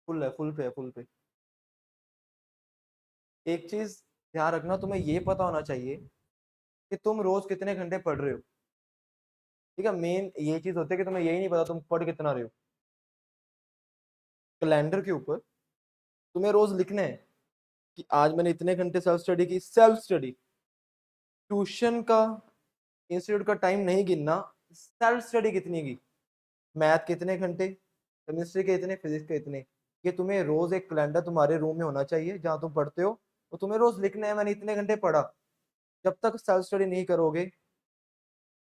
Full है, full पे है, फुल पे। एक चीज ध्यान रखना, तुम्हें ये पता होना चाहिए कि तुम रोज कितने घंटे पढ़ रहे हो। ठीक है, मेन ये चीज होती है कि तुम्हें यही नहीं पता तुम पढ़ कितना रहे हो। कैलेंडर के ऊपर तुम्हें रोज लिखना है कि आज मैंने इतने घंटे सेल्फ स्टडी की। सेल्फ स्टडी, ट्यूशन का, इंस्टीट्यूट का टाइम नहीं गिनना। सेल्फ स्टडी कितनी की, मैथ कितने घंटे, केमिस्ट्री के इतने, फिजिक्स के इतने। ये तुम्हें रोज एक कैलेंडर तुम्हारे रूम में होना चाहिए जहां तुम पढ़ते हो, तो तुम्हें रोज लिखना है मैंने इतने घंटे पढ़ा। जब तक सेल्फ स्टडी नहीं करोगे,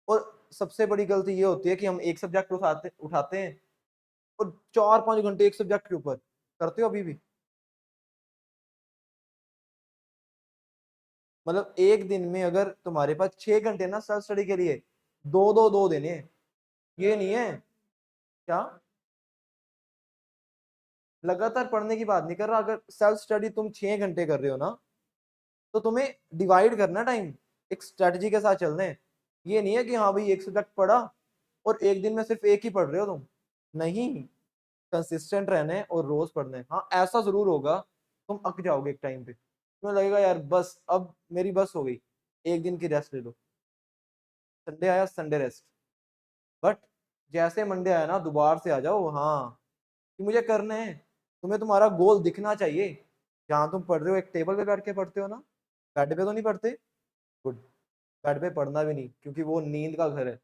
और सबसे बड़ी गलती ये होती है कि हम एक सब्जेक्ट उठाते उठाते हैं और 4-5 घंटे एक सब्जेक्ट के ऊपर करते हो अभी भी। मतलब एक दिन में अगर तुम्हारे पास 6 घंटे ना सेल्फ स्टडी के लिए, दो दो दो देने हैं। ये नहीं है क्या, लगातार पढ़ने की बात नहीं कर रहा। अगर सेल्फ स्टडी तुम 6 घंटे कर रहे हो ना, तो तुम्हें डिवाइड करना टाइम, एक स्ट्रेटजी के साथ चलना है। ये नहीं है कि हाँ भाई एक सब्जेक्ट पढ़ा और एक दिन में सिर्फ एक ही पढ़ रहे हो तुम। नहीं, कंसिस्टेंट रहना है और रोज पढ़ना है। हाँ ऐसा जरूर होगा, तुम अक जाओगे एक टाइम पे, तुम्हें लगेगा यार बस अब मेरी बस हो गई, एक दिन की रेस्ट ले लो। संडे आया, संडे रेस्ट। बट जैसे मंडे आया ना, दोबारा से आ जाओ। हाँ, कि मुझे करना है। तुम्हें तुम्हारा गोल दिखना चाहिए। जहां तुम पढ़ रहे हो, एक टेबल पे बैठ के पढ़ते हो ना, बेड पे तो नहीं पढ़ते। गुड। बेड पे पढ़ना भी नहीं, क्योंकि वो नींद का घर है।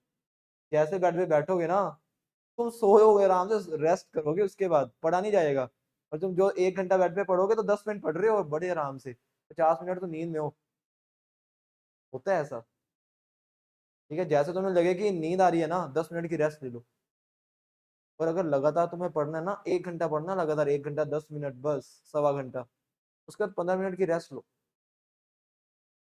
जैसे बेड पे बैठोगे ना, तुम सोओगे आराम से, रेस्ट करोगे, उसके बाद पढ़ा नहीं जाएगा। और तुम जो 1 घंटा बेड पे पढ़ोगे तो 10 मिनट पढ़ रहे हो और बड़े आराम से, 50 मिनट तो नींद में हो। होता है ऐसा। ठीक है, जैसे तुम्हें लगे कि नींद आ रही है ना, 10 मिनट की रेस्ट ले लो। और अगर लगातार तुम्हें पढ़ना है ना, 1 घंटा पढ़ना लगातार, 1 घंटा 10 मिनट बस, सवा घंटा, उसके बाद 15 मिनट की रेस्ट लो।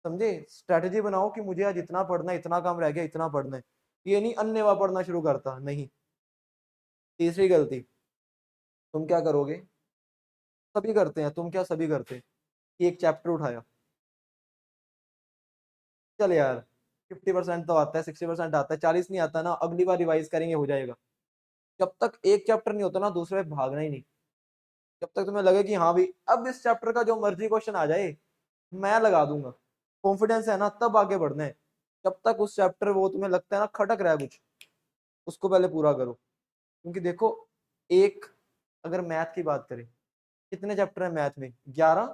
समझे, स्ट्रेटेजी बनाओ कि मुझे आज इतना पढ़ना है, इतना काम रह गया, इतना पढ़ना है। ये नहीं अन्यवा पढ़ना शुरू करता नहीं। तीसरी गलती, तुम क्या करोगे, सभी करते हैं, तुम क्या सभी करते हैं, कि एक चैप्टर उठाया, चल यार 50% तो आता है, 60% आता है, 40 नहीं आता ना, अगली बार रिवाइज करेंगे हो जाएगा। जब तक एक चैप्टर नहीं होता ना, दूसरे पे भागना ही नहीं। जब तक तुम्हें लगे कि हाँ भाई अब इस चैप्टर का जो मर्जी क्वेश्चन आ जाए मैं लगा दूंगा, कॉन्फिडेंस है ना, तब आगे बढ़ना है। जब तक उस चैप्टर वो तुम्हें लगता है ना खटक रहा है कुछ, उसको पहले पूरा करो। क्योंकि देखो, एक, अगर मैथ की बात करें, कितने चैप्टर है मैथ में, 11,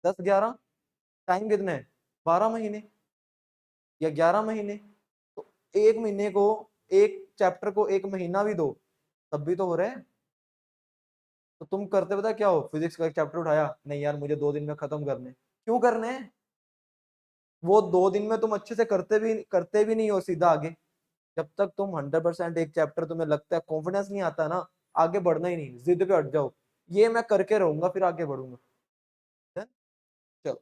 10, 11। टाइम कितने है, 12 महीने या 11 महीने। तो एक महीने को, एक चैप्टर को एक महीना भी दो, तब भी तो हो रहा है। तो तुम करते पता क्या हो, फिजिक्स का एक चैप्टर उठाया, नहीं यार मुझे 2 दिन में खत्म करने। क्यों करने हैं? वो 2 दिन में तुम अच्छे से करते भी नहीं हो सीधा आगे। जब तक तुम 100% एक चैप्टर तुम्हें लगता है, कॉन्फिडेंस नहीं आता ना, आगे बढ़ना ही नहीं, जिद पे अट जाओ, ये मैं करके रहूंगा फिर आगे बढ़ूंगा। है? चलो,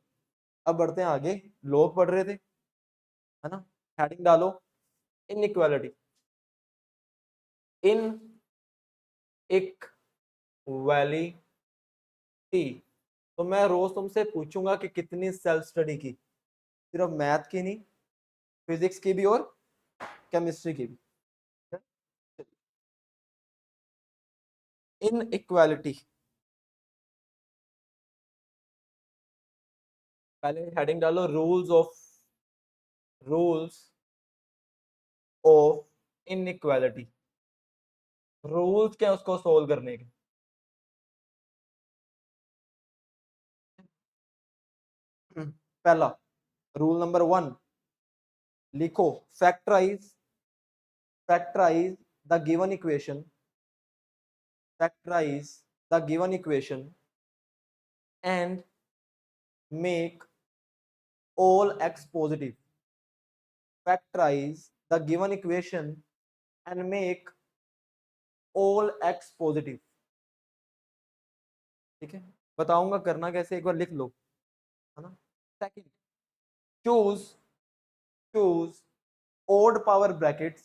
अब बढ़ते हैं आगे। लोग पढ़ रहे थे, है ना, हेडिंग डालो, इनइक्वालिटी। इन इक्वालिटी। तो मैं रोज तुमसे पूछूंगा कि कितनी सेल्फ स्टडी की, सिर्फ मैथ की नहीं, फिजिक्स की भी और केमिस्ट्री की भी। इन इक्वालिटी, पहले हेडिंग डालो, रूल्स ऑफ इनइक्वालिटी। रूल्स क्या है उसको सोल्व करने के। पहला, रूल नंबर 1, लिखो, factorise factorise the given equation, factorise the given equation and make all x positive। Factorize the given equation and make all x positive। ठीक है, बताऊंगा करना कैसे, एक बार लिख लो, है ना। Second, choose choose odd power brackets,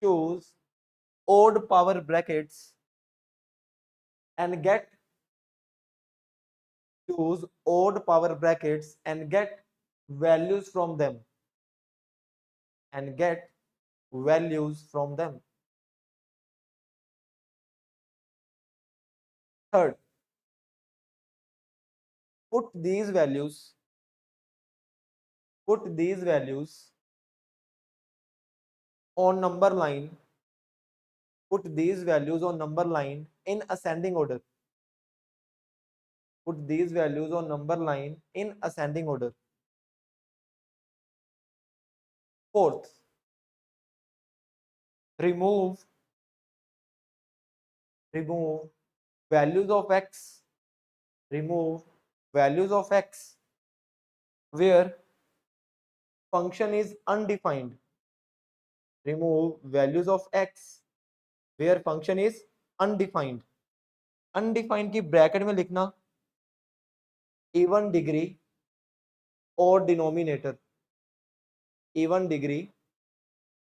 choose odd power brackets and get choose odd power brackets and get values from them, and get values from them। Third, put these values on number line, put these values on number line in ascending order, put these values on number line in ascending order. Fourth, remove values of x, remove values of x where function is undefined, remove values of x where function is undefined. Undefined की bracket में लिखना even degree और denominator, even degree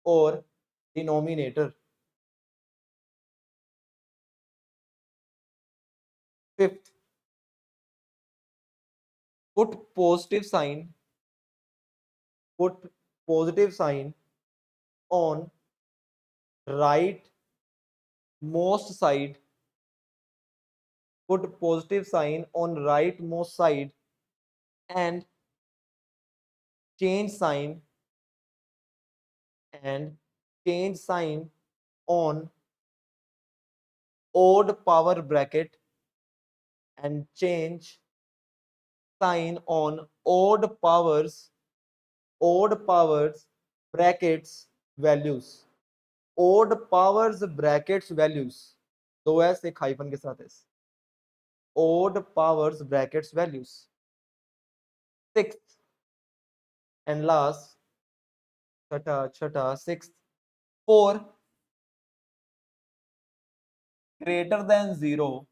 और denominator. Fifth, put positive sign on right most side, put positive sign on right most side and change sign on odd power bracket and change sign on odd powers brackets values, odd powers brackets values, दो S एक hyphen के साथ S, odd powers brackets values. Sixth and last, छठा sixth, for greater than 0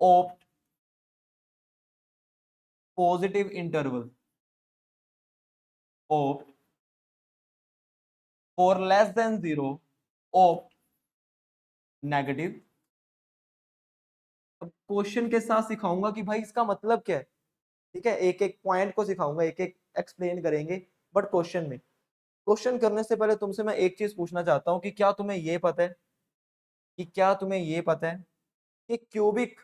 opt positive interval, opt for less than 0 opt negative. अब question के साथ सिखाऊंगा कि भाई इसका मतलब क्या है, ठीक है, एक एक पॉइंट को सिखाऊंगा, एक एक एक्सप्लेन करेंगे. बट क्वेश्चन करने से पहले तुमसे मैं एक चीज पूछना चाहता हूं कि क्या तुम्हें ये पता है कि क्यूबिक,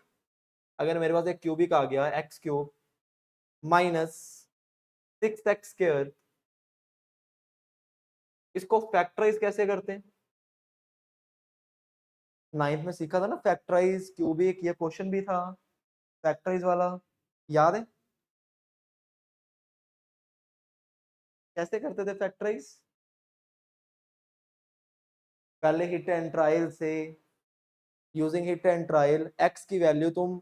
अगर मेरे पास एक क्यूबिक आ गया x cube minus 6x square, इसको फैक्टराइज कैसे करते हैं? नाइन्थ में सीखा था ना फैक्टराइज क्यूबिक, ये क्वेश्चन भी था फैक्टराइज वाला, याद है कैसे करते थे फैक्टराइज? पहले हिट एंड ट्रायल से, using hit and trial x की वैल्यू तुम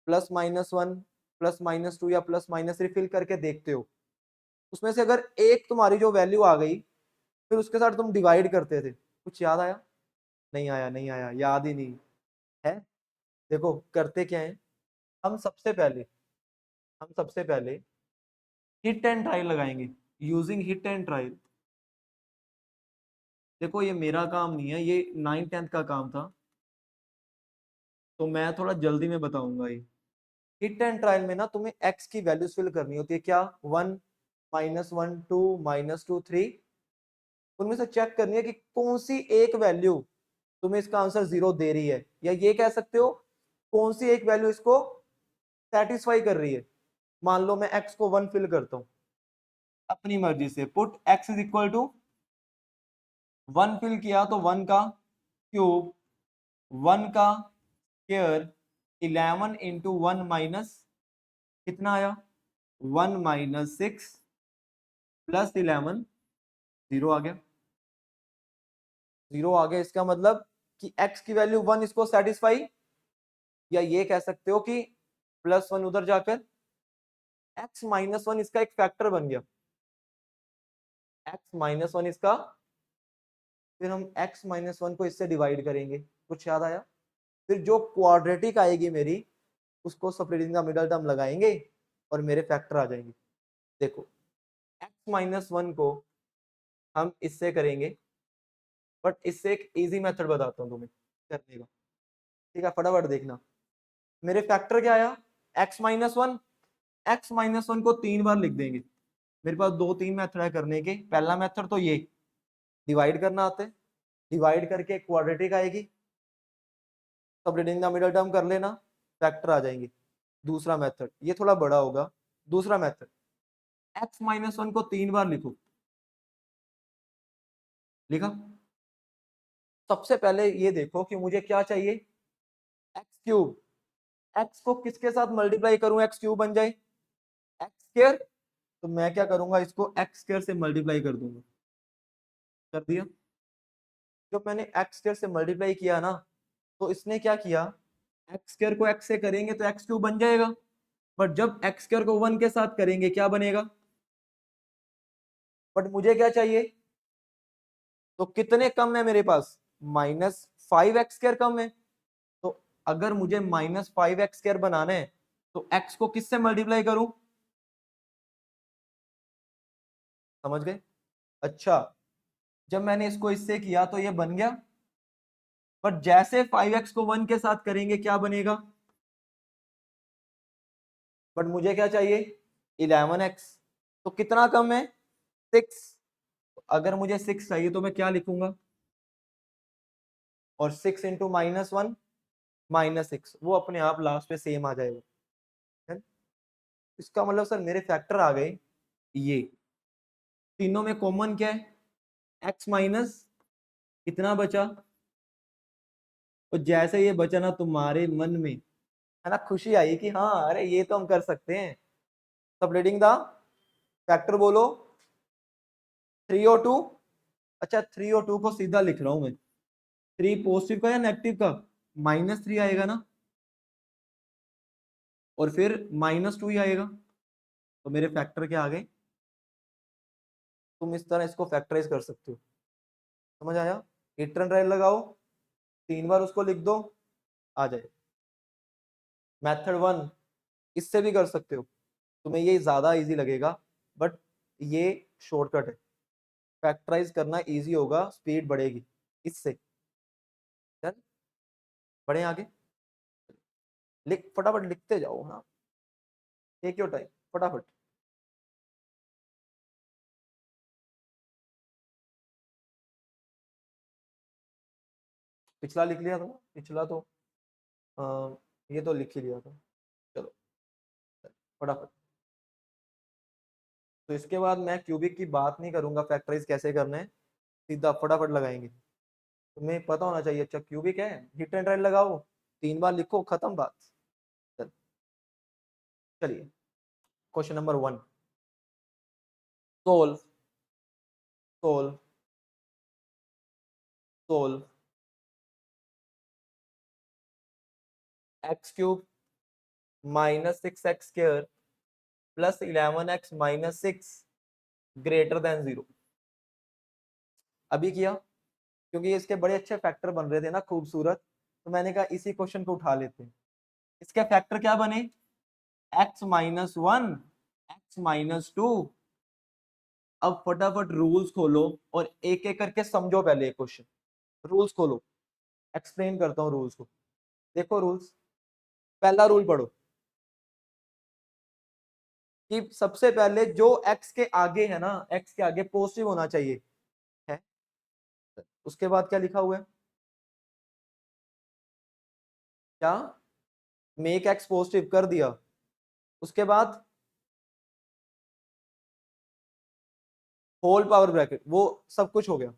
+-1 +-2 या +-3 फिल करके देखते हो, उसमें से अगर एक तुम्हारी जो वैल्यू आ गई फिर उसके साथ तुम डिवाइड करते थे. कुछ याद आया? नहीं आया, याद ही नहीं है. देखो करते क्या है, हम सबसे पहले हिट एंड ट्रायल लगाएंगे, यूजिंग हिट एंड ट्रायल. देखो ये मेरा काम नहीं है, ये 9th-10th का काम था, तो मैं थोड़ा जल्दी में बताऊंगा. ये हिट एंड ट्रायल में ना तुम्हें एक्स की वैल्यूज फिल करनी होती है. क्या? 1 -1 2 -2 3, उनमें से चेक करनी है कि कौन सी एक वैल्यू तुम्हें इसका आंसर 0 दे रही है, या ये कह सकते हो कौन सी एक वैल्यू इसको सेटिस्फाई कर रही है. मान लो मैं x को 1 फिल करता हूं अपनी मर्जी से, put x is equal to 1 fill किया तो 1 का क्यूब, 1 का स्क्वायर, 11 इंटू 1 माइनस कितना आया 1 - 6 + 11, 0 आ गया. 0 आ गया, इसका मतलब कि x की वैल्यू 1 इसको सेटिस्फाई, या ये कह सकते हो कि +1 उधर जाकर x - 1 इसका एक फैक्टर बन गया, x - 1 इसका, फिर हम x - 1 को इससे डिवाइड करेंगे. कुछ याद आया? फिर जो क्वाड्रेटिक आएगी मेरी उसको स्प्लिटिंग का मिडल टर्म लगाएंगे और मेरे फैक्टर आ जाएंगे. देखो x - 1 को हम इससे करेंगे, बट इससे एक इजी मेथड बताता हूँ तुम्हें करने का, ठीक है, फटाफट देखना. मेरे फैक्टर क्या आया x - 1, x - 1 को 3 बार लिख देंगे. मेरे पास 2-3 मेथड है करने के. पहला मेथड तो ये डिवाइड करना आता है, डिवाइड करके क्वाड्रेटिक आएगी, सब रीडिंग द मिडिल टर्म कर लेना, फैक्टर आ जाएंगे। दूसरा मेथड ये थोड़ा बड़ा होगा। दूसरा मेथड, x माइनस 1 को 3 बार लिखो। लिखा? सबसे पहले ये देखो कि मुझे क्या चाहिए, एक्स क्यूब। एक्स को किसके साथ मल्टीप्लाई करूं एक्स क्यूब बन जाए, एक्स स्क्वायर। तो मैं क्या करूंगा, इसको एक्स स्क्वायर से मल्टीप्लाई कर दूंगा। कर दिया। जब मैंने एक्स स्क्वायर से मल्टीप्लाई किया ना, तो इसने क्या किया, एक्स स्क्वायर को एक्स से करेंगे तो एक्स क्यूब बन जाएगा, बट जब एक्स स्क्वायर को 1 के साथ करेंगे क्या बनेगा। बट मुझे क्या चाहिए, तो कितने कम है मेरे पास, -5x² कम है। तो अगर मुझे -5x² बनाना है तो x को किससे मल्टीप्लाई करूं, समझ गए। अच्छा, जब मैंने इसको इससे किया तो ये बन गया, बट जैसे 5x को 1 के साथ करेंगे क्या बनेगा। बट मुझे क्या चाहिए, 11x। तो कितना कम है, 6। अगर मुझे 6 चाहिए तो मैं क्या लिखूंगा, और 6 इंटू -1 -6, वो अपने आप लास्ट पे सेम आ जाएगा। है? इसका मतलब सर मेरे फैक्टर आ गए ये, तीनों में कॉमन क्या है, x माइनस कितना बचा। और जैसे ये बचा ना, तुम्हारे मन में है ना खुशी आई कि हाँ अरे ये तो हम कर सकते हैं। सब रीडिंग द फैक्टर बोलो, 3 और 2। अच्छा, 3 और 2 को सीधा लिख रहा हूं मैं, 3 पॉजिटिव का या नेगेटिव का, -3 आएगा ना, और फिर -2 ही आएगा। तो मेरे फैक्टर क्या आ गए। तुम इस तरह इसको फैक्टराइज कर सकते हो। समझ आया। हिट एंड राइट लगाओ, 3 बार उसको लिख दो, आ जाए। मेथड 1 इससे भी कर सकते हो, तुम्हें ये ज्यादा इजी लगेगा, बट ये शॉर्टकट है। फैक्टराइज करना इजी होगा, स्पीड बढ़ेगी इससे। चल बढ़े आगे, लिख फटाफट लिखते जाओ, हाँ टेक योर टाइम, फटाफट। पिछला लिख लिया था ना, पिछला तो ये तो लिख ही लिया था। चलो फटाफट। तो इसके बाद मैं क्यूबिक की बात नहीं करूंगा, फैक्टराइज कैसे करना है, सीधा फटाफट लगाएंगे। तुम्हें पता होना चाहिए। अच्छा क्यूबिक है, हिट एंड राइट लगाओ, 3 बार लिखो, खत्म बात। चल, चलिए question number 1, solve solve solve x³ -6x² plus 11x -6 greater than 0। अभी किया, क्योंकि इसके बड़े अच्छे फैक्टर बन रहे थे ना खूबसूरत, तो मैंने कहा इसी क्वेश्चन को उठा लेते हैं। इसके फैक्टर क्या बने, x-1 x-2। अब फटाफट रूल्स खोलो और एक एक करके समझो पहले क्वेश्चन। रूल्स खोलो, एक्सप्लेन करता हूँ रूल्स को। देखो रूल्स, पहला रूल पढ़ो कि सबसे पहले जो x के आगे है ना, x के आगे पॉजिटिव होना चाहिए है। उसके बाद क्या लिखा हुआ है, क्या, मेक x पॉजिटिव कर दिया। उसके बाद होल पावर ब्रैकेट, वो सब कुछ हो गया,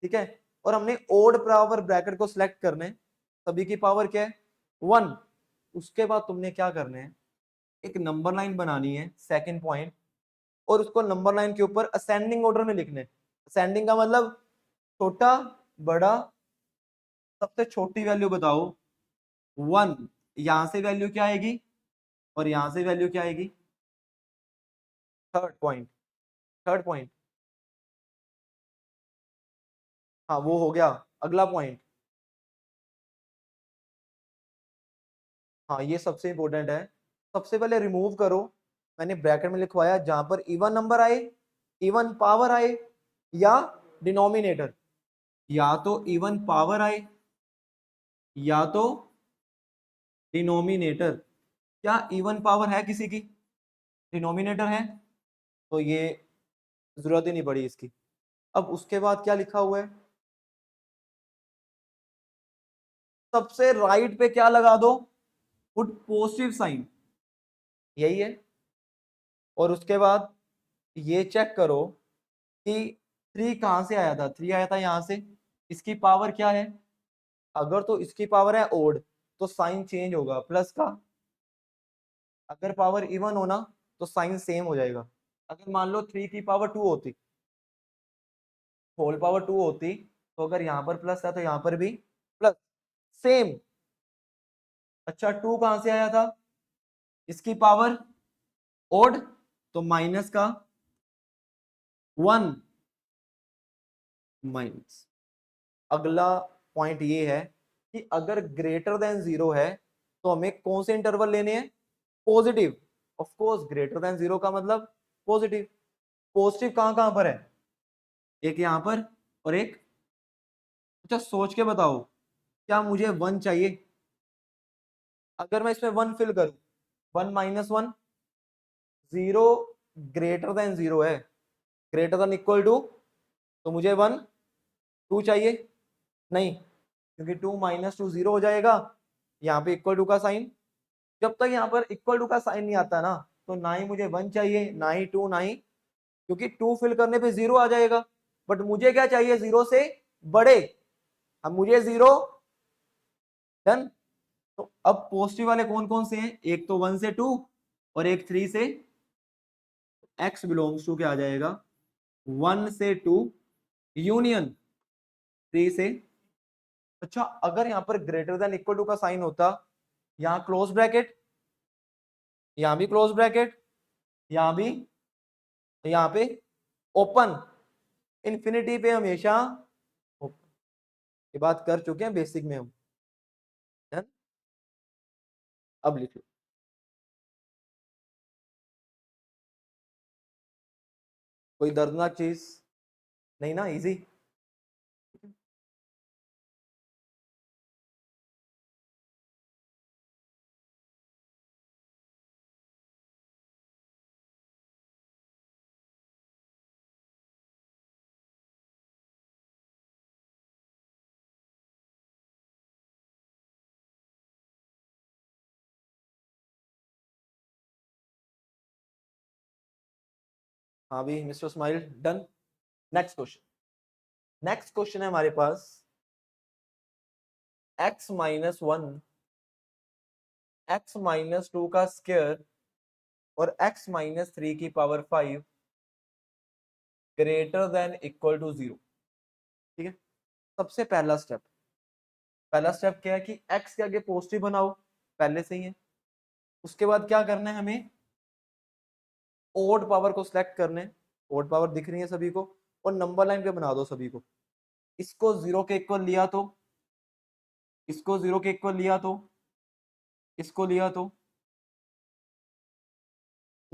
ठीक है। और हमने ओड पावर ब्रैकेट को सिलेक्ट करने, सभी की पावर क्या है, 1। उसके बाद तुमने क्या करना है, एक नंबर लाइन बनानी है, सेकंड पॉइंट, और उसको नंबर लाइन के ऊपर असेंडिंग ऑर्डर में लिखने। असेंडिंग का मतलब छोटा बड़ा, सबसे छोटी वैल्यू बताओ 1। यहां से वैल्यू क्या आएगी और यहां से वैल्यू क्या आएगी। थर्ड पॉइंट, थर्ड पॉइंट, हाँ वो हो गया। अगला पॉइंट, हाँ ये सबसे इंपॉर्टेंट है। सबसे पहले रिमूव करो, मैंने ब्रैकेट में लिखवाया जहां पर इवन नंबर आए, इवन पावर आए, या डिनोमिनेटर, या तो इवन पावर आए या तो डिनोमिनेटर। क्या इवन पावर है किसी की, डिनोमिनेटर है, तो ये जरूरत ही नहीं पड़ी इसकी। अब उसके बाद क्या लिखा हुआ है, सबसे राइट पे क्या लगा दो, पुट पॉजिटिव साइन, यही है। और उसके बाद ये चेक करो कि 3 कहां से आया था, 3 आया था यहां से, इसकी पावर क्या है, अगर तो इसकी पावर है ओड तो साइन चेंज होगा प्लस का, अगर पावर इवन होना तो साइन सेम हो जाएगा। अगर मान लो 3 की पावर 2 होती, होल पावर 2 होती, तो अगर यहां पर प्लस था तो यहां पर भी प्लस, सेम। अच्छा 2 कहां से आया था, इसकी पावर ओड तो माइनस का 1 माइनस। अगला पॉइंट ये है कि अगर ग्रेटर देन 0 है तो हमें कौन से इंटरवल लेने हैं, positive. Of course greater than 0 का मतलब पॉजिटिव। पॉजिटिव कहां कहां पर है, एक यहां पर और एक, अच्छा सोच के बताओ, क्या मुझे 1 चाहिए, अगर मैं इसमें 1 फिल करूं, 1 माइनस 1, 0 ग्रेटर देन 0 है, ग्रेटर देन इक्वल टू, तो मुझे 1 2 चाहिए नहीं, क्योंकि 2 माइनस 2 0 हो जाएगा, यहाँ पे इक्वल टू का साइन, जब तक यहाँ पर इक्वल टू का साइन नहीं आता ना, तो ना ही मुझे 1 चाहिए ना ही 2 ना ही, क्योंकि 2 फिल करने पे 0 आ जाएगा, बट मुझे क्या चाहिए 0 से बड़े, अब मुझे 0, डन। तो अब पॉजिटिव वाले कौन कौन से हैं, एक तो 1 से 2 और एक 3 से, x बिलोंग्स टू क्या आ जाएगा, 1 से 2 यूनियन 3 से। अच्छा अगर यहां पर ग्रेटर देन इक्वल टू का साइन होता, यहां क्लोज ब्रैकेट, यहां भी क्लोज ब्रैकेट, यहां भी, यहां पे ओपन, इन्फिनिटी पे हमेशा ओपन, ये बात कर चुके हैं बेसिक में हम, है? अब लिख लो, कोई दर्दनाक चीज नहीं ना, इजी। हाँ भी mister smile, done. Next question, next question है हमारे पास, x माइनस 1 x माइनस 2 का स्क्वायर और x माइनस 3 की power 5 greater than equal to 0, ठीक है। सबसे पहला स्टेप, पहला स्टेप क्या है कि x के आगे पॉजिटिव बनाओ, पहले से ही है। उसके बाद क्या करना है हमें, ओड पावर को सिलेक्ट करने, ओड पावर दिख रही है सभी को, और नंबर लाइन पे बना दो सभी को, इसको 0 के इक्वल लिया तो, इसको 0 के इक्वल लिया तो, इसको लिया तो,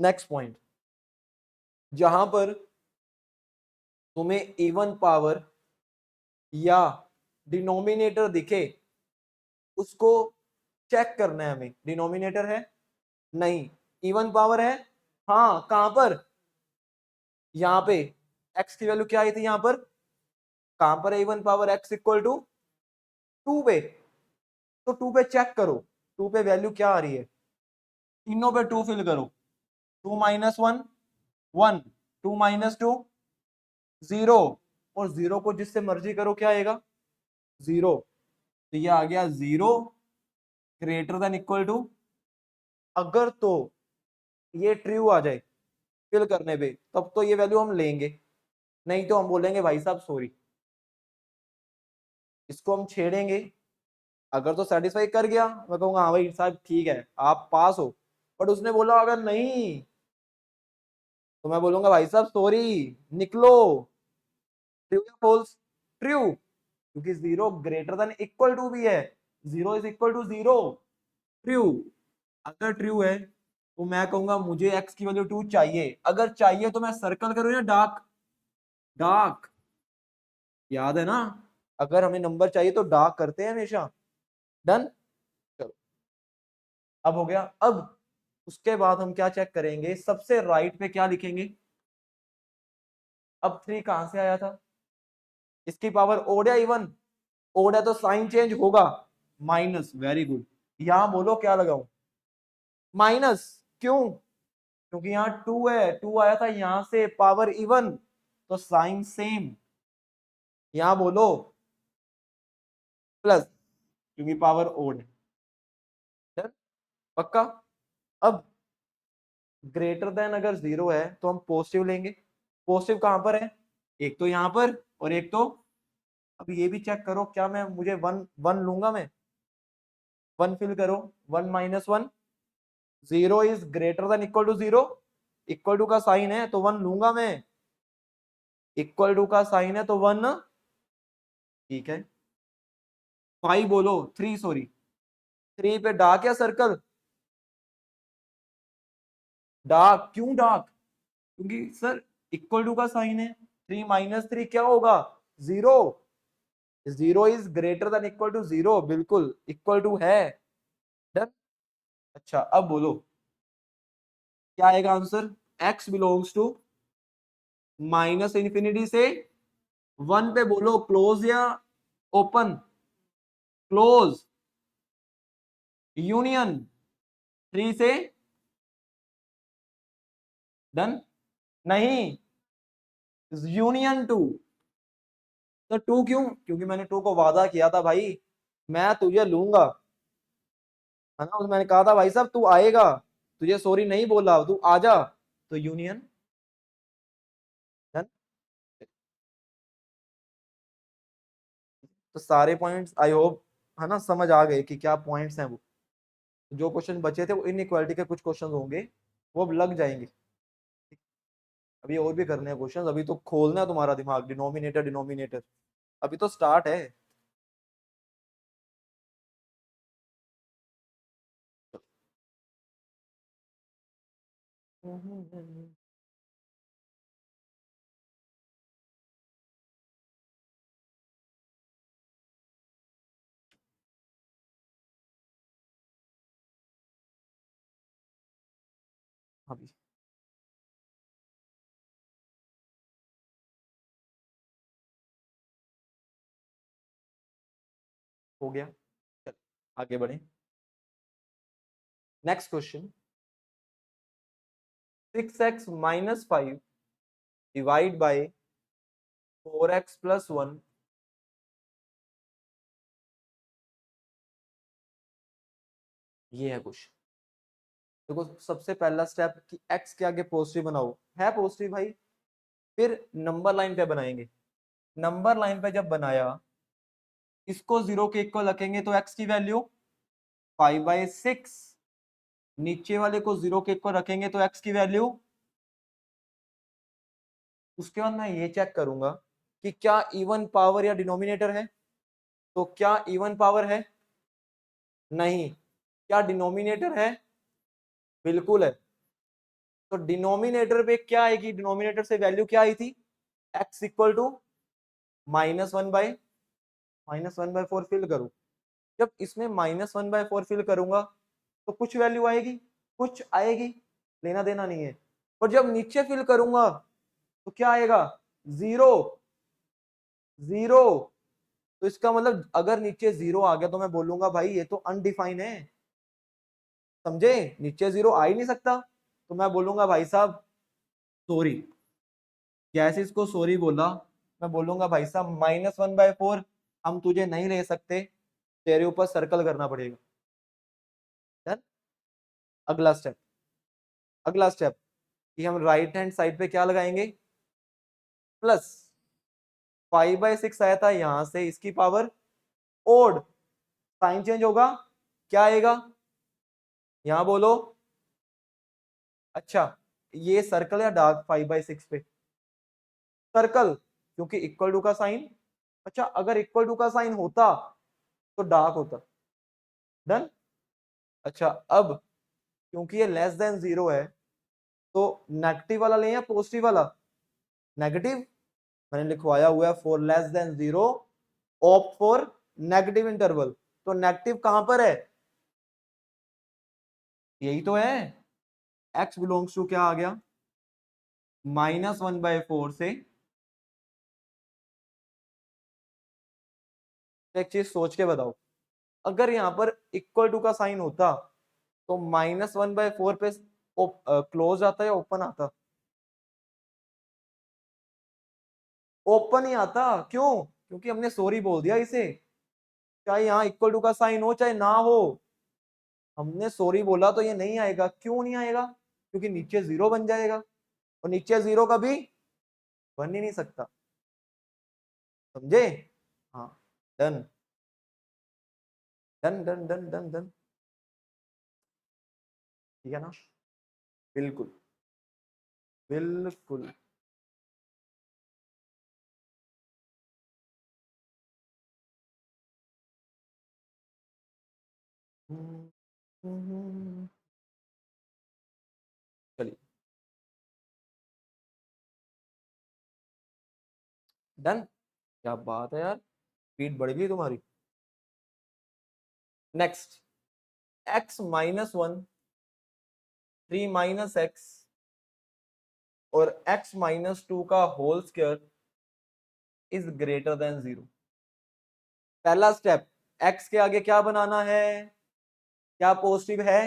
नेक्स्ट पॉइंट, जहां पर तुम्हें इवन पावर या डिनोमिनेटर दिखे उसको चेक करना है हमें, डिनोमिनेटर है नहीं, इवन पावर है, हाँ कहां पर, यहां पे x की वैल्यू क्या आई थी, यहां पर कहां पर है even power, x equal to 2 पे, तो 2 पे चेक करो, 2 पे वैल्यू क्या आ रही है, तीनों पे 2 फिल करो, 2 माइनस 1 1, 2 माइनस 2 0, और 0 को जिससे मर्जी करो क्या आएगा 0, तो ये आ गया 0 ग्रेटर देन इक्वल टू, अगर तो ये ट्रू आ जाए फिल करने पे तब तो ये वैल्यू हम लेंगे, नहीं तो हम बोलेंगे भाई साहब सॉरी, इसको हम छेड़ेंगे, अगर तो सेटिस्फाई कर गया मैं कहूंगा हाँ भाई साहब ठीक है आप पास हो, बट उसने बोला अगर नहीं तो मैं बोलूंगा भाई साहब सॉरी, निकलो। ट्रू या फॉल्स, ट्रू, क्योंकि 0 ग्रेटर देन इक्वल टू भी है, 0 इज इक्वल टू 0, ट्रू। अगर ट्रू है तो मैं कहूंगा मुझे x की वैल्यू 2 चाहिए, अगर चाहिए तो मैं सर्कल करूँ या डार्क, डार्क, याद है ना, अगर हमें नंबर चाहिए तो डार्क करते हैं हमेशा, डन। चलो अब हो गया, अब उसके बाद हम क्या चेक करेंगे, सबसे राइट पे क्या लिखेंगे, अब 3 कहां से आया था, इसकी पावर ओड या इवन, ओड है तो साइन चेंज होगा, माइनस, वेरी गुड। यहां बोलो क्या लगाऊं, माइनस। क्यों? क्योंकि यहाँ 2 है, 2 आया था यहां से पावर इवन, तो साइन सेम। यहां बोलो प्लस, क्योंकि पावर ओड। पक्का? अब ग्रेटर देन अगर 0 है तो हम पॉजिटिव लेंगे। पॉजिटिव कहां पर है? एक तो यहां पर और एक तो, अब ये भी चेक करो, क्या मैं मुझे वन वन लूंगा मैं? वन फिल करो, 1 - 1, 0 is greater than equal to 0। Equal to का साइन है तो 1 लूंगा मैं, इक्वल टू का साइन है तो 1, ठीक है। 5 बोलो, 3 सॉरी, 3 पे डार्क या सर्कल? डार्क। क्यों डार्क? क्योंकि सर इक्वल टू का साइन है, 3 - 3 क्या होगा? 0। 0 is greater than equal to 0, बिल्कुल इक्वल टू है। डन। अच्छा अब बोलो क्या आएगा आंसर? x बिलोंग्स टू -∞ से 1 पे बोलो, क्लोज या ओपन? क्लोज। यूनियन 3 से, डन। नहीं, यूनियन 2। तो 2 क्यों? क्योंकि मैंने 2 को वादा किया था भाई, मैं तुझे लूंगा, है ना। मैंने कहा था भाई साहब तू आएगा, तुझे सॉरी नहीं बोला, तू आजा, तो यूनियन। डन। तो सारे पॉइंट्स आई होप, है ना, समझ आ गए कि क्या पॉइंट्स हैं वो। जो क्वेश्चन बचे थे वो इनइक्वालिटी के कुछ क्वेश्चन होंगे, वो अब लग जाएंगे। अभी और भी करने हैं क्वेश्चन, अभी तो खोलना है तुम्हारा दिमाग, डिनोमिनेटर डिनोमिनेटर, अभी तो स्टार्ट है। अभी हो गया, चल आगे बढ़े। Next question, 6x - 5 divide by 4x + 1। ये है क्वेश्चन। देखो सबसे पहला स्टेप कि x के आगे पॉजिटिव बनाओ, है पॉजिटिव भाई। फिर नंबर लाइन पे बनाएंगे, नंबर लाइन पे जब बनाया, इसको 0 के इक्वल रखेंगे तो x की वैल्यू 5/6, नीचे वाले को 0 के इक्वल रखेंगे तो x की वैल्यू। उसके बाद मैं ये चेक करूंगा कि क्या इवन पावर या डिनोमिनेटर है, तो क्या इवन पावर है? नहीं। क्या डिनोमिनेटर है? बिल्कुल है। तो डिनोमिनेटर पे क्या आएगी, डिनोमिनेटर से वैल्यू क्या आई थी? x इक्वल टू -1/4 फिल करूं। जब इसमें -1/4 फिल करूंगा तो कुछ वैल्यू आएगी, कुछ आएगी, लेना देना नहीं है। और जब नीचे फिल करूंगा तो क्या आएगा? 0। 0। तो इसका मतलब अगर नीचे 0 आ गया तो मैं बोलूंगा भाई ये तो अनडिफाइन है, समझे? नीचे 0 आ ही नहीं सकता, तो मैं बोलूंगा भाई साहब सॉरी। जैसे इसको सॉरी बोला, मैं बोलूंगा भाई साहब -1/4 हम तुझे नहीं ले सकते, तेरे ऊपर सर्कल करना पड़ेगा। डन। अगला स्टेप, अगला स्टेप कि हम राइट हैंड साइड पे क्या लगाएंगे? प्लस। 5/6 आया था यहां से, इसकी पावर ओड, साइन चेंज होगा, क्या आएगा? यहां बोलो। अच्छा, ये सर्कल या डार्क 5/6 पे? सर्कल, क्योंकि इक्वल टू का साइन। अच्छा अगर इक्वल टू का साइन होता तो डार्क होता। डन। अच्छा अब क्योंकि ये लेस देन 0 है, तो नेगेटिव वाला लें या पॉजिटिव वाला? नेगेटिव। मैंने लिखवाया हुआ है for less than 0 opt for negative interval. तो नेगेटिव कहां पर है? यही तो है। x बिलोंग्स टू क्या आ गया? -1/4 से। एक चीज सोच के बताओ, अगर यहाँ पर इक्वल टू का साइन होता तो -1/4 पे क्लोज आता या ओपन आता? ओपन ही आता। क्यों? क्योंकि हमने सॉरी बोल दिया इसे, चाहे यहाँ इक्वल टू का साइन हो चाहे ना हो। हमने सॉरी बोला तो ये नहीं आएगा। क्यों नहीं आएगा? क्योंकि नीचे जीरो बन जाएगा, और नीचे जीरो कभी बन ही नहीं सकता। समझे? हाँ, done done done done done done. ठीक है ना? बिल्कुल बिल्कुल। चलिए, डन। क्या बात है यार, स्पीड बढ़ गई तुम्हारी। नेक्स्ट, x-1, 3 - x और x-2 का whole square is greater than 0। पहला स्टेप, x के आगे क्या बनाना है? क्या पॉजिटिव है?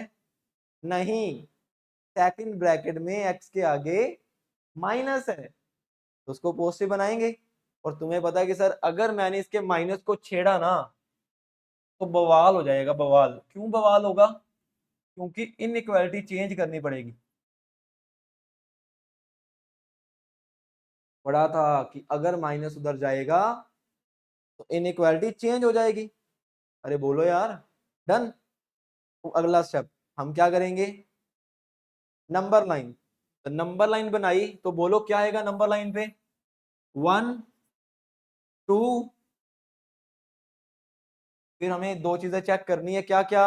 नहीं। सेकंड ब्रैकेट में x के आगे माइनस है तो उसको पॉजिटिव बनाएंगे। और तुम्हें पता है कि सर अगर मैंने इसके माइनस को छेड़ा ना तो बवाल हो जाएगा। बवाल क्यों बवाल होगा? क्योंकि इनइक्वालिटी चेंज करनी पड़ेगी। पढ़ा था कि अगर माइनस उधर जाएगा तो इनइक्वालिटी चेंज हो जाएगी। अरे बोलो यार। डन। तो अगला स्टेप हम क्या करेंगे? Number line. तो नंबर लाइन बनाई तो बोलो क्या आएगा नंबर लाइन पे? 1 2। फिर हमें दो चीजें चेक करनी है, क्या क्या?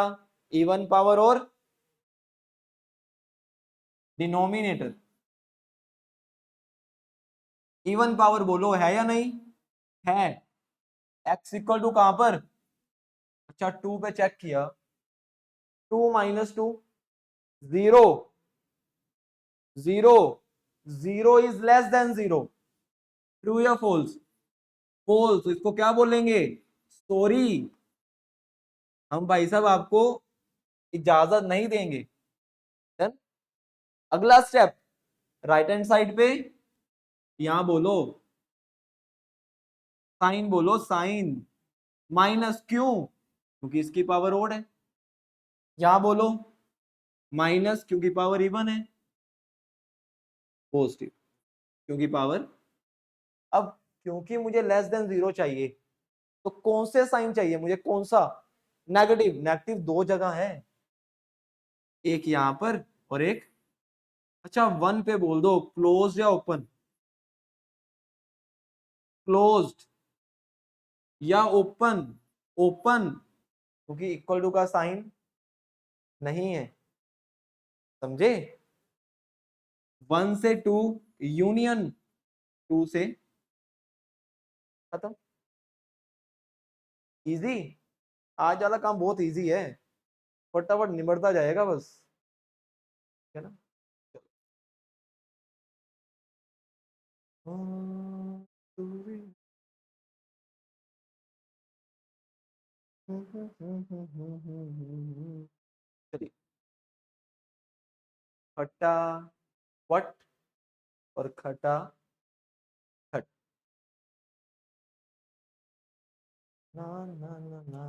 इवन पावर और डिनोमिनेटर। इवन पावर बोलो है या नहीं? है। x इक्वल टू कहां पर? अच्छा 2 पे चेक किया। 2 - 2 0। 0। 0 इज लेस देन 0। ट्रू या फॉल्स? फॉल्स। इसको क्या बोलेंगे? सॉरी, हम भाई साहब आपको इजाजत नहीं देंगे। Done? अगला स्टेप, राइट हैंड साइड पे यहां बोलो साइन, बोलो साइन। माइनस क्यों? क्योंकि इसकी पावर ओड है। यहां बोलो माइनस क्योंकि पावर इवन है। पॉजिटिव क्योंकि पावर। अब क्योंकि मुझे लेस देन 0 चाहिए तो कौन से साइन चाहिए मुझे? कौन सा? नेगेटिव। नेगेटिव दो जगह है, एक यहां पर और एक, अच्छा 1 पे बोल दो क्लोज या ओपन। क्लोज्ड या ओपन? ओपन, क्योंकि इक्वल टू का साइन नहीं है। समझे? 1 से 2 यूनियन 2 से खत्म। इजी। आज वाला काम बहुत इजी है, फटाफट निबड़ता जाएगा बस। है ना? चलिए, खट्टा वट और खटा खट। ना ना ना ना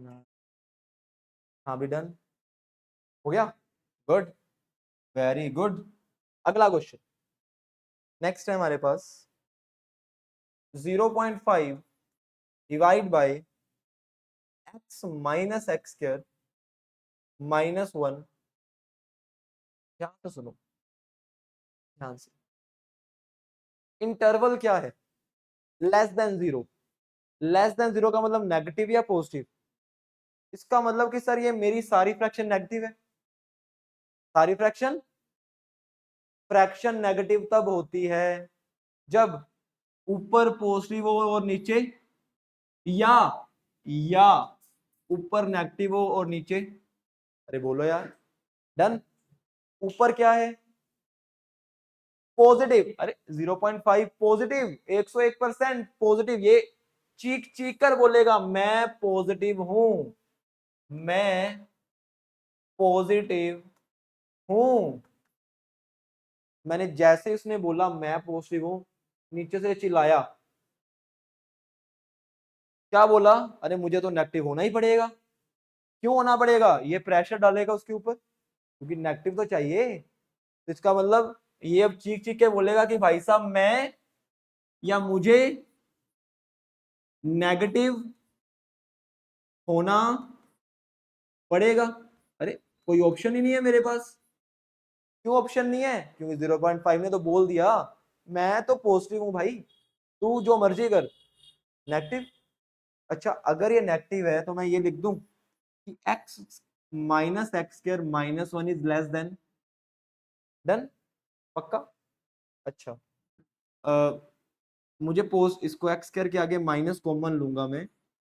ना। हाँ भी डन हो गया। Good, very good. अगला क्वेश्चन नेक्स्ट है हमारे पास। 0.5 डिवाइड बाय x - x² -1। ध्यान से सुनो, ध्यान से। इंटरवल क्या है? Less than 0। लेस देन 0 का मतलब नेगेटिव या पॉजिटिव? इसका मतलब कि सर ये मेरी सारी फ्रैक्शन नेगेटिव है। सारी फ्रैक्शन, फ्रैक्शन नेगेटिव तब होती है जब ऊपर पॉजिटिव हो और नीचे, या या ऊपर नेगेटिव हो और नीचे, अरे बोलो यार। डन। ऊपर क्या है? पॉजिटिव। अरे 0.5 पॉजिटिव, 101% पॉजिटिव। ये चीख चीख कर बोलेगा मैं पॉजिटिव हूं। मैं पॉजिटिव हूं। मैंने जैसे उसने बोला मैं पॉजिटिव हूं, नीचे से चिल्लाया, क्या बोला? अरे मुझे तो नेगेटिव होना ही पड़ेगा। क्यों होना पड़ेगा? ये प्रेशर डालेगा उसके ऊपर, क्योंकि नेगेटिव तो चाहिए। तो इसका मतलब ये अब चीख चीख के बोलेगा कि भाई साहब मैं या मुझे नेगेटिव होना पड़ेगा। अरे कोई ऑप्शन ही नहीं है मेरे पास। क्यों ऑप्शन नहीं है? क्योंकि 0.5 ने तो बोल दिया मैं तो पॉजिटिव हूं भाई, तू जो मर्जी कर। नेगेटिव। अच्छा अगर ये नेगेटिव है तो मैं ये लिख दूं कि x minus x square minus one is less than. Done. पक्का। अच्छा मुझे पोस्ट इसको एक्स स्क्र के आगे माइनस कॉमन लूंगा मैं।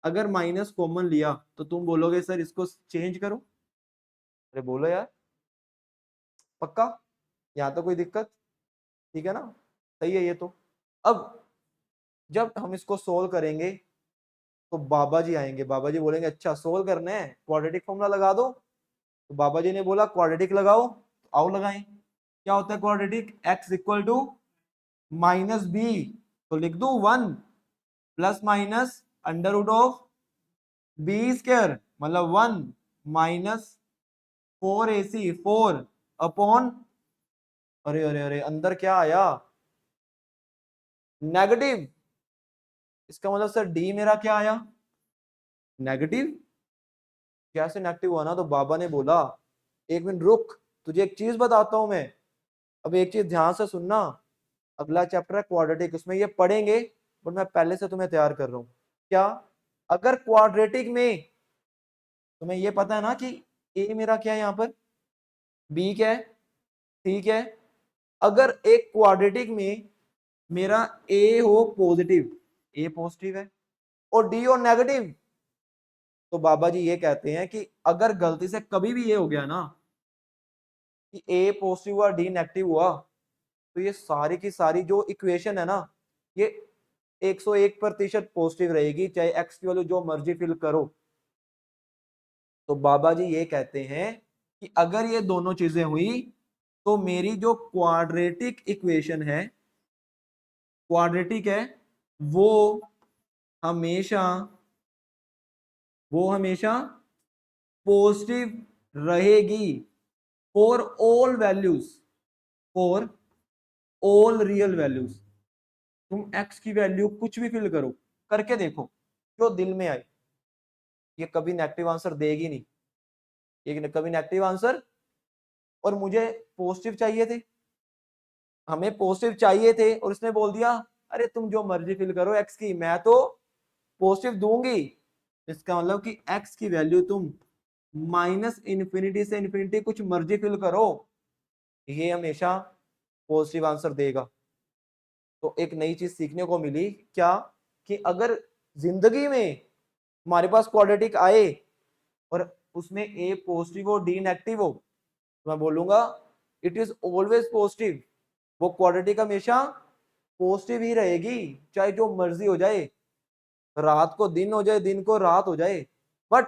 अगर माइनस कॉमन लिया तो तुम बोलोगे सर इसको चेंज करो। अरे बोलो यार। पक्का। यहाँ तो कोई दिक्कत? ठीक है ना? सही है ये तो। अब जब हम इसको सोल्व करेंगे तो बाबा जी आएंगे, बाबा जी बोलेंगे अच्छा सोल्व करना है क्वाड्रेटिक फॉर्मूला लगा दो। तो बाबा जी ने बोला क्वाड्रेटिक लगाओ, तो आओ लगाएं। क्या होता है quadratic? X equal to minus b, तो लिख दू 1 plus minus under root of b square, मतलब 1 माइनस 4ac 4 अपॉन, अरे अरे अरे अंदर क्या आया? नेगेटिव। इसका मतलब सर डी मेरा क्या आया? नेगेटिव। कैसे नेगेटिव हुआ ना? तो बाबा ने बोला एक मिनट रुक, तुझे एक चीज बताता हूं मैं। अब एक चीज ध्यान से सुनना, अगला चैप्टर है क्वाड्रेटिक, उसमें ये पढ़ेंगे, बट मैं पहले से तुम्हें तैयार कर रहा हूं। क्या? अगर क्वाड्रेटिक में तुम्हें ये पता है ना कि ए मेरा क्या है यहाँ पर, बी क्या है, ठीक है। अगर एक क्वाड्रेटिक में मेरा ए हो पॉजिटिव, ए पॉजिटिव है, और डी हो नेगेटिव, तो बाबा जी ये कहते हैं कि अगर गलती से कभी भी ये हो गया ना कि ए पॉजिटिव हुआ डी नेगेटिव हुआ, तो ये सारी की सारी जो इक्वेशन है ना, ये 101% पॉजिटिव रहेगी, चाहे एक्स की वैल्यू जो मर्जी फिल करो। तो बाबा जी ये कहते हैं कि अगर ये दोनों चीजें हुई तो मेरी जो क्वाड्रेटिक इक्वेशन है, क्वाड्रेटिक है, वो हमेशा वो हमेशा पॉजिटिव रहेगी for all values, for all real values. तुम एक्स की वैल्यू कुछ भी फिल करो, करके देखो जो दिल में आए, ये कभी नेगेटिव आंसर देगी नहीं, ये कभी नेगेटिव आंसर। और मुझे पॉजिटिव चाहिए थे, हमें पॉजिटिव चाहिए थे, और इसने बोल दिया अरे तुम जो मर्जी फिल करो एक्स की, मैं तो पॉजिटिव दूंगी। इसका मतलब कि एक्स की वैल्यू तुम माइनस इन्फिनिटी से इन्फिनिटी कुछ मर्जी फिल करो, ये हमेशा पॉजिटिव आंसर देगा। तो एक नई चीज सीखने को मिली, क्या? कि अगर जिंदगी में हमारे पास क्वाड्रेटिक आए और उसमें ए पॉजिटिव हो डी नेगेटिव हो, तो मैं बोलूंगा इट इज ऑलवेज पॉजिटिव। वो क्वाड्रेटिक हमेशा पॉजिटिव ही रहेगी, चाहे जो मर्जी हो जाए, रात को दिन हो जाए दिन को रात हो जाए, बट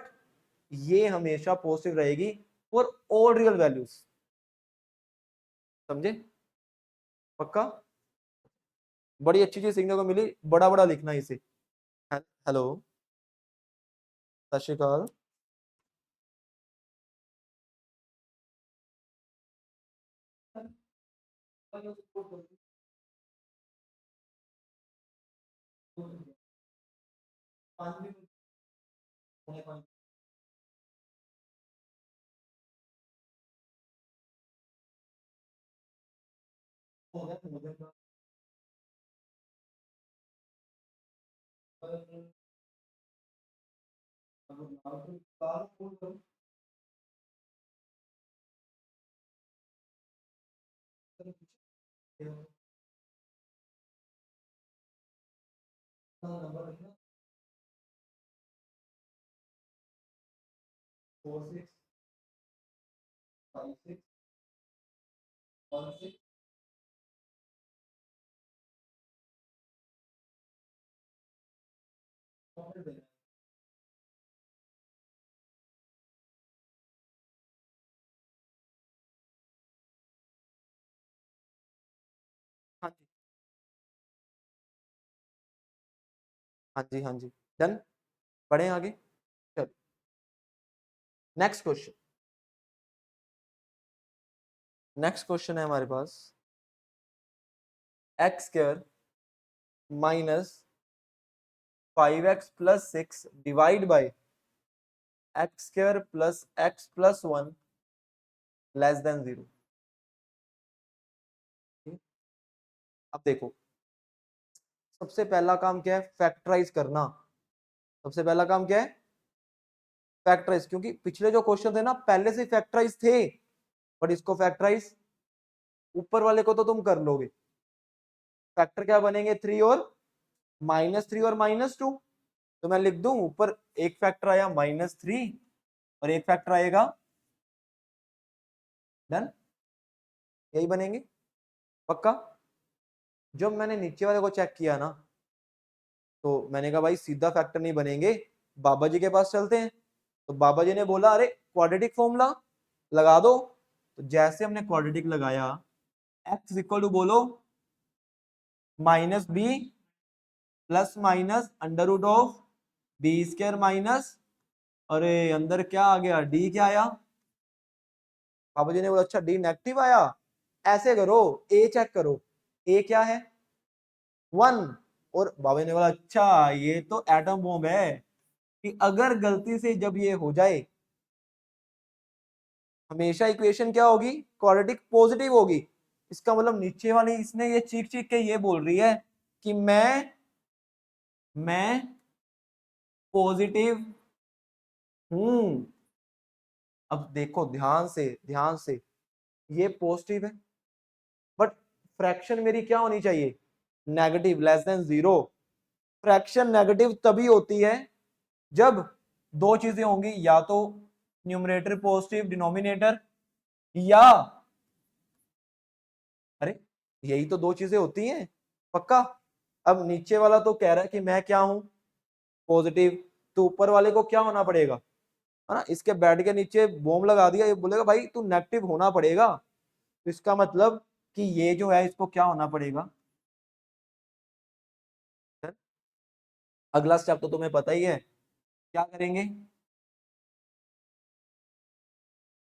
ये हमेशा पॉजिटिव रहेगी फॉर ऑल रियल वैल्यूज। समझे? पक्का। बड़ी अच्छी चीज सीखने को मिली, बड़ा बड़ा लिखना इसे। हेलो, सत श्री अकाल। हाँ जी, हाँ जी, डन। पढ़ें आगे। चलो नेक्स्ट क्वेश्चन। नेक्स्ट क्वेश्चन है हमारे पास, x square minus 5x plus 6 divide by x square plus x plus 1 less than 0। अब देखो, सबसे पहला काम क्या है, फैक्टराइज करना। सबसे पहला काम क्या है, फैक्टराइज, क्योंकि पिछले जो क्वेश्चन थे ना पहले से फैक्टराइज थे, बट इसको फैक्टराइज ऊपर वाले को तो तुम कर लोगे। फैक्टर क्या बनेंगे, 3 और -3 और -2। तो मैं लिख दूं, ऊपर एक फैक्टर आया -3 और एक फैक्टर आएगा, डन, यही बनेंगे पक्का। जब मैंने नीचे वाले को चेक किया ना, तो मैंने कहा भाई सीधा फैक्टर नहीं बनेंगे, बाबा जी के पास चलते हैं। तो बाबा जी ने बोला अरे क्वाड्रेटिक फॉर्मूला लगा दो। तो जैसे हमने क्वाड्रेटिक लगाया, एक्स इक्वल टू बोलो -b plus minus under root of b square minus, अरे अंदर क्या आ गया, डी क्या आया। बाबा जी ने बोला अच्छा डी नेगेटिव आया, ऐसे करो ए चेक करो, ए क्या है 1। और बाबा जी ने बोला अच्छा ये तो एटम बॉम्ब है, कि अगर गलती से जब ये हो जाए, हमेशा इक्वेशन क्या होगी, क्वाड्रेटिक पॉजिटिव होगी। इसका मतलब नीचे वाली इसने ये चीख चीख के ये बोल रही है कि मैं पॉजिटिव हूं। अब देखो ध्यान से, ये पॉजिटिव है, बट फ्रैक्शन मेरी क्या होनी चाहिए, negative less than 0। Fraction negative तभी होती है जब दो चीजें होंगी, या तो न्यूमरेटर पॉजिटिव डिनोमिनेटर, या अरे यही तो दो चीजें होती हैं पक्का। अब नीचे वाला तो कह रहा है कि मैं क्या हूं, पॉजिटिव, तो ऊपर वाले को क्या होना पड़ेगा, है ना। इसके बेड के नीचे बॉम्ब लगा दिया, ये बोलेगा भाई तू नेगेटिव होना पड़ेगा। तो इसका मतलब कि ये जो है इसको क्या होना पड़ेगा। अगला स्टेप तो तुम्हें पता ही है, क्या करेंगे,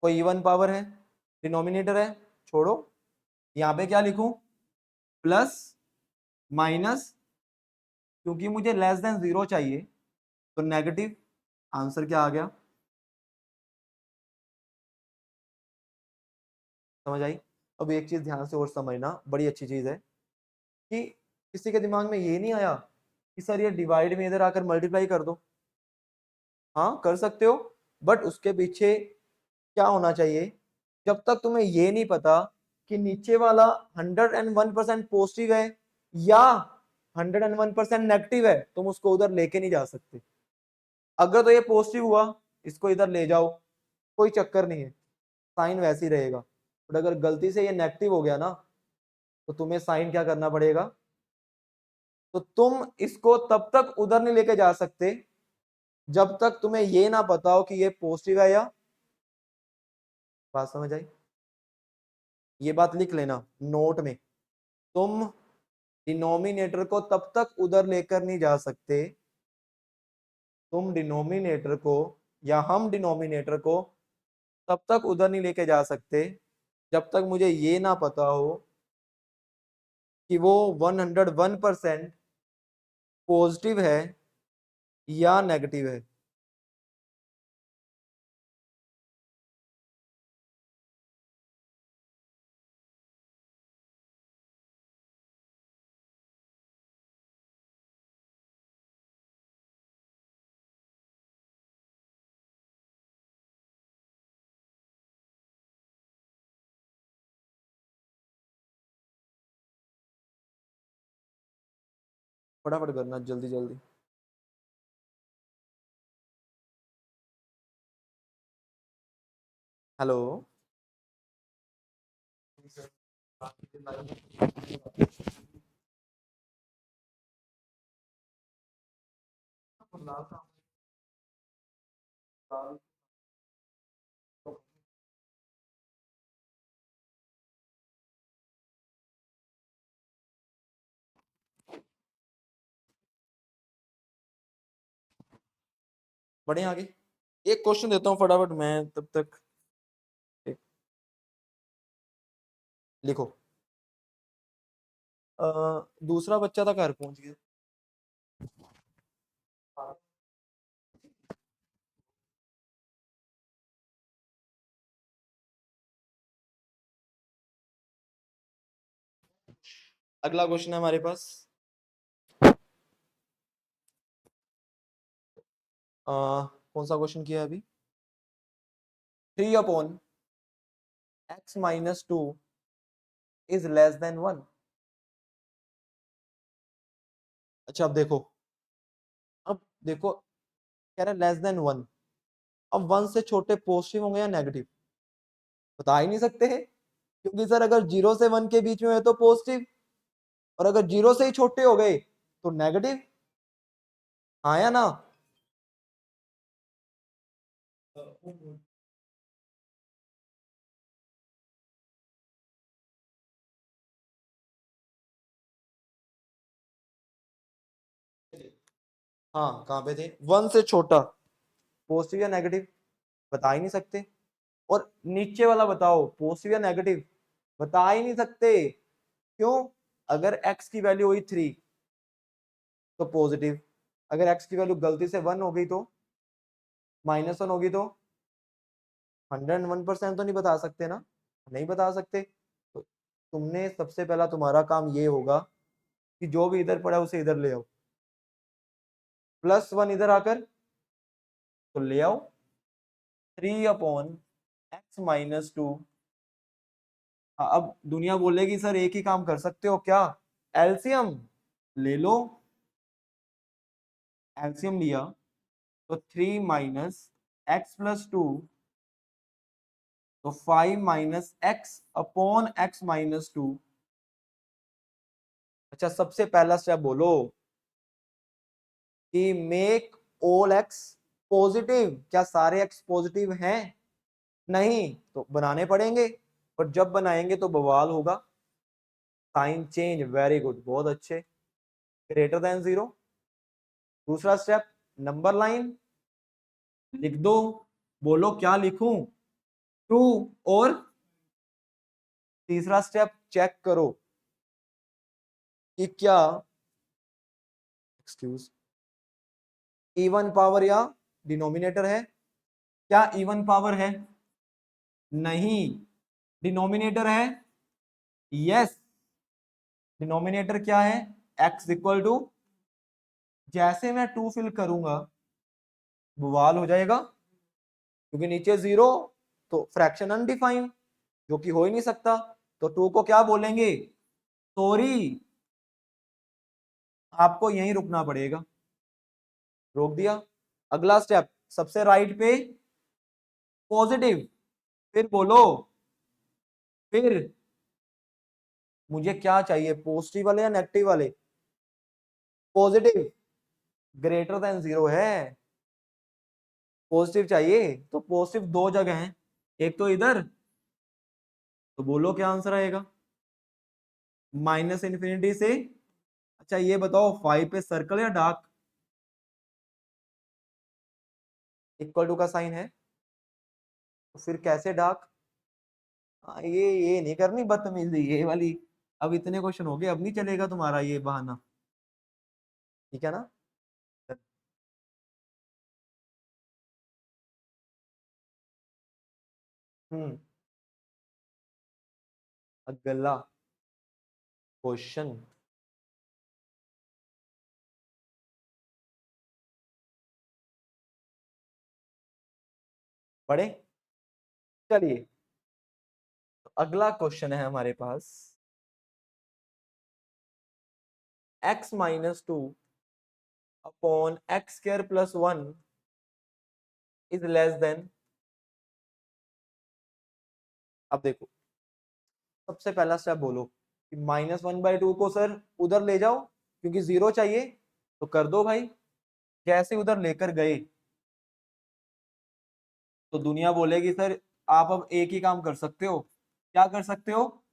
कोई इवन पावर है, डिनोमिनेटर है, छोड़ो, यहाँ पे क्या लिखूं, प्लस माइनस, क्योंकि मुझे लेस देन 0 चाहिए, तो नेगेटिव। आंसर क्या आ गया, समझ आई। अब एक चीज ध्यान से और समझना, बड़ी अच्छी चीज है, कि किसी के दिमाग में ये नहीं आया कि सर ये डिवाइड में इधर आकर मल्टीप्लाई कर दो। हाँ कर सकते हो, बट उसके पीछे क्या होना चाहिए, जब तक तुम्हें ये नहीं पता कि नीचे वाला 101% पॉजिटिव है या 101% नेगेटिव है, तुम उसको उधर लेके नहीं जा सकते। अगर तो ये पॉजिटिव हुआ, इसको इधर ले जाओ, कोई चक्कर नहीं है, साइन वैसे ही रहेगा। बट अगर गलती से ये नेगेटिव हो गया ना, तो तुम्हें साइन क्या करना पड़ेगा, तो तुम इसको तब तक उधर नहीं लेके जा सकते जब तक तुम्हें ये ना पता हो कि ये पॉजिटिव है या, बात समझ आई। ये बात लिख लेना नोट में, तुम डिनोमिनेटर को तब तक उधर लेकर नहीं जा सकते, तुम डिनोमिनेटर को या हम डिनोमिनेटर को तब तक उधर नहीं लेके जा सकते जब तक मुझे ये ना पता हो कि वो 101% पॉजिटिव है या नेगेटिव है। फटाफट करना जल्दी जल्दी। हेलो। पढ़े आगे। एक क्वेश्चन देता हूँ फटाफट मैं, तब तक लिखो। दूसरा बच्चा था घर पहुंच गया। अगला क्वेश्चन है हमारे पास, कौन सा क्वेश्चन किया है अभी? 3/x-2 is less than 1। अच्छा अब देखो, कह रहा है लेस देन 1। अब 1 से छोटे पॉजिटिव होंगे या नेगेटिव, बता ही नहीं सकते हैं, क्योंकि सर अगर 0 से 1 के बीच में है तो पॉजिटिव, और अगर 0 से ही छोटे हो गए तो नेगेटिव। हाँ या ना? हाँ कहाँ पे थे? 1 से छोटा पॉजिटिव या नेगेटिव, बता ही नहीं सकते। और नीचे वाला बताओ पॉजिटिव या नेगेटिव, बता ही नहीं सकते। क्यों? अगर x की वैल्यू हुई 3 तो पॉजिटिव, अगर x की वैल्यू गलती से 1 हो गई तो, -1 होगी तो 101% तो नहीं बता सकते ना, नहीं बता सकते। तो तुमने सबसे पहला तुम्हारा काम ये होगा कि जो भी इधर पड़ा है उसे इधर ले आओ, +1 इधर आकर तो ले आओ 3/x-2। अब दुनिया बोलेगी सर एक ही काम कर सकते हो क्या, एलसीएम ले लो। एलसीएम लिया तो 3 - x+2, तो 5 - x/(x-2)। अच्छा सबसे पहला स्टेप बोलो कि मेक ऑल x पॉजिटिव। क्या सारे x पॉजिटिव हैं? नहीं, तो बनाने पड़ेंगे, और जब बनाएंगे तो बवाल होगा। साइन चेंज, वेरी गुड, बहुत अच्छे। Greater than 0। दूसरा स्टेप, नंबर लाइन लिख दो। बोलो क्या लिखूं, ट्रू। और तीसरा स्टेप, चेक करो कि क्या एक्सक्यूज इवन पावर या डिनोमिनेटर है। क्या इवन पावर है? नहीं। डिनोमिनेटर है? यस। डिनोमिनेटर क्या है? x = जैसे मैं 2 फिल करूंगा बवाल हो जाएगा, क्योंकि नीचे 0 तो फ्रैक्शन अनडिफाइंड, जो कि हो ही नहीं सकता। तो 2 को क्या बोलेंगे? सॉरी, आपको यहीं रुकना पड़ेगा। रोक दिया। अगला स्टेप, सबसे राइट पे पॉजिटिव, फिर बोलो, फिर मुझे क्या चाहिए, पॉजिटिव वाले या नेगेटिव वाले? पॉजिटिव, ग्रेटर देन 0 है, पॉजिटिव चाहिए। तो पॉजिटिव दो जगह हैं, एक तो इधर, तो बोलो क्या आंसर आएगा, -∞ से। अच्छा ये बताओ 5 पे सर्कल या डार्क? = का साइन है, तो फिर कैसे डार्क? ये नहीं करनी बदतमीजी ये वाली। अब इतने क्वेश्चन हो गए, अब नहीं चलेगा तुम्हारा ये बहाना, ठीक है ना? हम्म। अगला क्वेश्चन, पढ़े? चलिए, तो अगला क्वेश्चन है हमारे पास, x-2/x² + 1 इज लेस देन। अब देखो, सबसे पहला स्टेप बोलो कि -1/2 को सर उधर ले जाओ, क्योंकि 0 चाहिए, तो कर दो भाई। जैसे उधर लेकर गए तो दुनिया बोलेगी सर आप अब एक ही काम कर सकते हो। क्या कर सकते हो?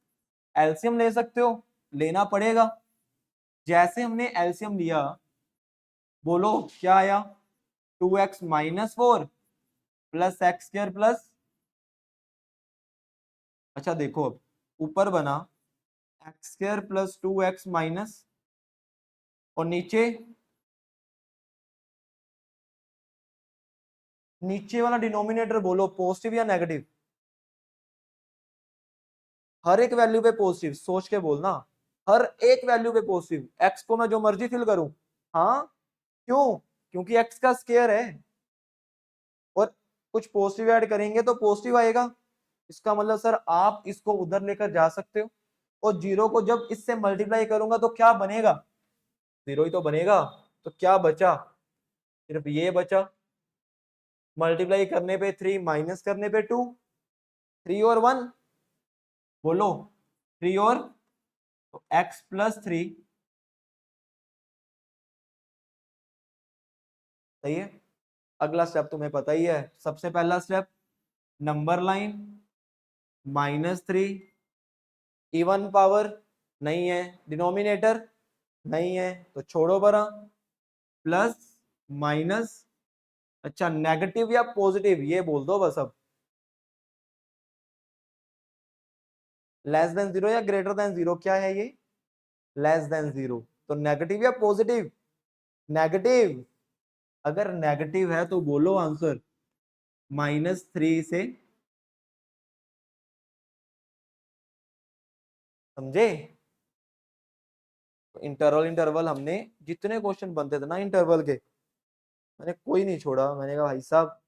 एलसीएम ले सकते हो, लेना पड़ेगा। जैसे हमने एलसीएम लिया, बोलो क्या आया, 2x minus 4 plus x square plus, अच्छा देखो अब ऊपर बना x square plus 2x minus, और नीचे नीचे वाला डिनोमिनेटर बोलो पॉजिटिव या नेगेटिव, हर एक वैल्यू पे पॉजिटिव, सोच के बोलना, हर एक वैल्यू पे पॉजिटिव, एक्स को मैं जो मर्जी फिल करूं, हाँ क्यों, क्योंकि एक्स का स्क्वायर है, और कुछ पॉजिटिव ऐड करेंगे तो पॉजिटिव आएगा, इसका मतलब सर आप इसको उधर लेकर जा सकते हो, और जीरो को जब इससे मल्टीप्लाई करूंगा तो क्या बनेगा, जीरो ही तो बनेगा, तो क्या बचा, सिर्फ ये बचा, मल्टीप्लाई करने पे 3 माइनस करने पे 2, 3 और 1 बोलो, 3 और, तो x प्लस 3, सही है। अगला स्टेप तुम्हें पता ही है, सबसे पहला step number line -3, even power नहीं है, डिनोमिनेटर नहीं है तो छोड़ो बरा, प्लस माइनस, अच्छा नेगेटिव या पॉजिटिव ये बोल दो बस अब, लेस देन जीरो या ग्रेटर देन जीरो, क्या है ये, लेस देन जीरो, तो नेगेटिव या पॉजिटिव, नेगेटिव, अगर नेगेटिव है तो बोलो आंसर, -3 से, समझे, इंटरवल इंटरवल हमने जितने क्वेश्चन बनते थे ना इंटरवल के, मैंने कोई नहीं छोड़ा, मैंने कहा भाई साहब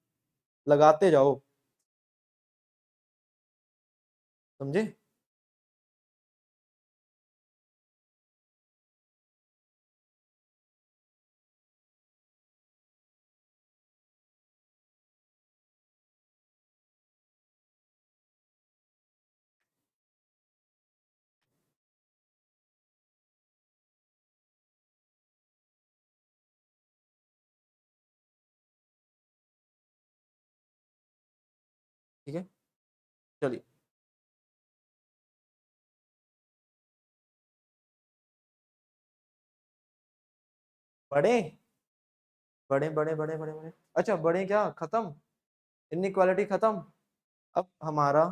लगाते जाओ, समझे। ठीक है, चलिए, बड़े बड़े बड़े बड़े बड़े बड़े, अच्छा बड़े क्या खत्म, इनइक्वालिटी खत्म, अब हमारा